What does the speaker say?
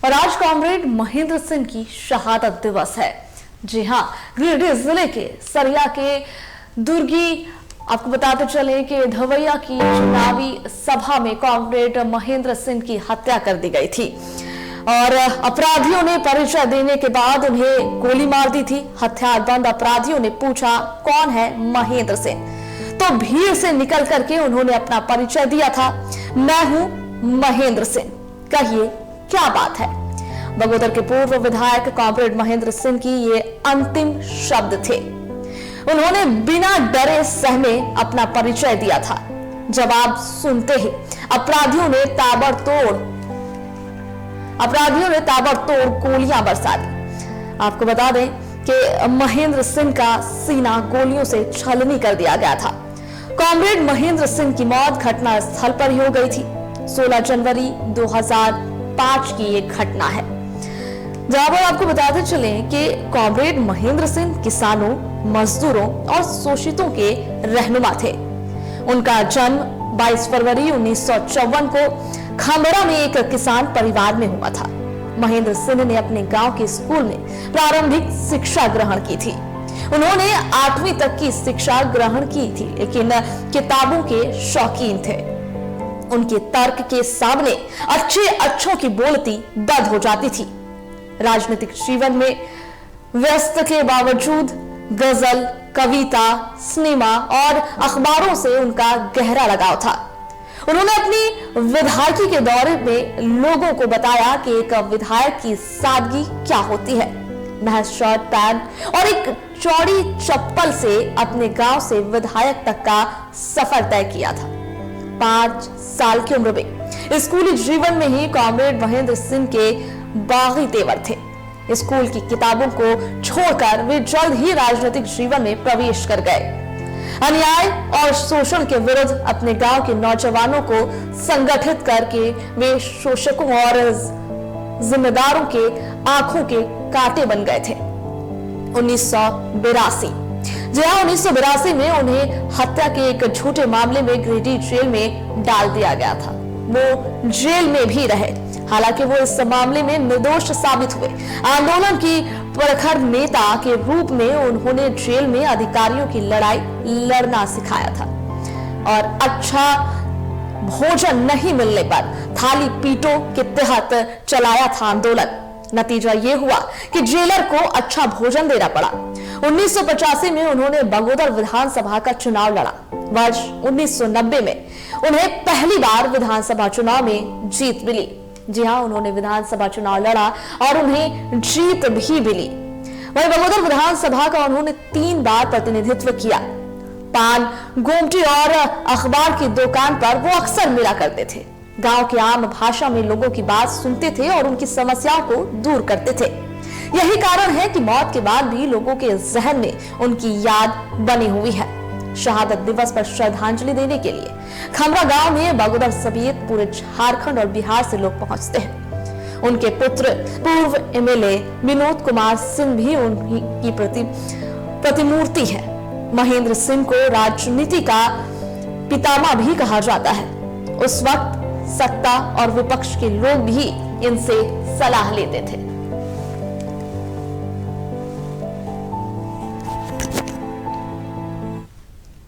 और आज कॉमरेड महेंद्र सिंह की शहादत दिवस है। जी हां, गिरिडीह जिले के सरिया के दुर्गी आपको बताते चले कि धवैया की चुनावी सभा में कॉमरेड महेंद्र सिंह की हत्या कर दी गई थी और अपराधियों ने परिचय देने के बाद उन्हें गोली मार दी थी। हथियारबंद अपराधियों ने पूछा कौन है महेंद्र सिंह, तो भीड़ से निकल करके उन्होंने अपना परिचय दिया था, मैं हूं महेंद्र सिंह, कहिए क्या बात है। बगोदर के पूर्व विधायक कॉमरेड महेंद्र सिंह की ये अंतिम शब्द थे। उन्होंने बिना डरे सहमे अपना परिचय दिया था। जवाब सुनते ही अपराधियों ने ताबड़तोड़ गोलियां बरसा दी। आपको बता दें कि महेंद्र सिंह का सीना गोलियों से छलनी कर दिया गया था। कॉमरेड महेंद्र सिंह की मौत घटना स्थल पर ही हो गई थी। 16 जनवरी 2005 की ये घटना है। जहां पर आपको बताते चले कि कॉमरेड महेंद्र सिंह किसानों, मजदूरों और शोषितों के रहनुमा थे। उनका जन्म 22 फरवरी 1954 को खंबड़ा में एक किसान परिवार में हुआ था। महेंद्र सिंह ने अपने गांव के स्कूल में प्रारंभिक शिक्षा ग्रहण की थी। उन्होंने 8वीं तक की शिक्षा ग्रहण की थी, लेकिन किताबों के शौकीन थे। उनके तर्क के सामने अच्छों की बोलती बंद हो जाती थी। राजनीतिक जीवन में व्यस्त के बावजूद गजल, कविता, सिनेमा और अखबारों से उनका गहरा लगाव था। उन्होंने अपनी विधायकी के दौरे में लोगों को बताया कि एक विधायक की सादगी क्या होती है। महज शर्ट पैंट और एक चौड़ी चप्पल से अपने गांव से विधायक तक का सफर तय किया था। 5 साल की उम्र में स्कूली जीवन में ही कॉमरेड महेंद्र सिंह के बागी तेवर थे। स्कूल की किताबों को छोड़कर वे जल्द ही राजनीतिक जीवन में प्रवेश कर गए। अन्याय और शोषण के विरुद्ध अपने गांव के नौजवानों को संगठित करके वे शोषकों और जिम्मेदारों के आंखों के कांटे बन गए थे। 1982 में उन्हें हत्या के एक झूठे मामले में गिरिडीह जेल में डाल दिया गया था। वो जेल में भी रहे, हालांकि वो इस मामले में निर्दोष साबित हुए। आंदोलन की प्रखर नेता के रूप में उन्होंने जेल में अधिकारियों की लड़ाई लड़ना सिखाया था और अच्छा भोजन नहीं मिलने पर थाली पीटो के तहत चलाया था आंदोलन। नतीजा ये हुआ कि जेलर को अच्छा भोजन देना पड़ा। 1985 में उन्होंने बगोदर विधानसभा का चुनाव लड़ा। वर्ष 1990 में उन्हें पहली बार विधानसभा चुनाव में जीत मिली। जी हां, उन्होंने विधानसभा चुनाव लड़ा और उन्हें जीत भी मिली। वहीं बगोदर विधानसभा का उन्होंने 3 बार प्रतिनिधित्व किया। पान, गोमटी और अखबार की दुकान पर वो अक्सर मिला करते थे। गांव के आम भाषा में लोगों की बात सुनते थे और उनकी समस्याओं को दूर करते थे। यही कारण है कि मौत के बाद भी लोगों के जहन में उनकी याद बनी हुई है। शहादत दिवस पर श्रद्धांजलि देने के लिए खमरा गांव में बगोदर समेत पूरे झारखंड और बिहार से लोग पहुंचते हैं। उनके पुत्र पूर्व एमएलए विनोद कुमार सिंह भी उनकी प्रतिमूर्ति है। महेंद्र सिंह को राजनीति का पितामह भी कहा जाता है। उस वक्त सत्ता और विपक्ष के लोग भी इनसे सलाह लेते थे।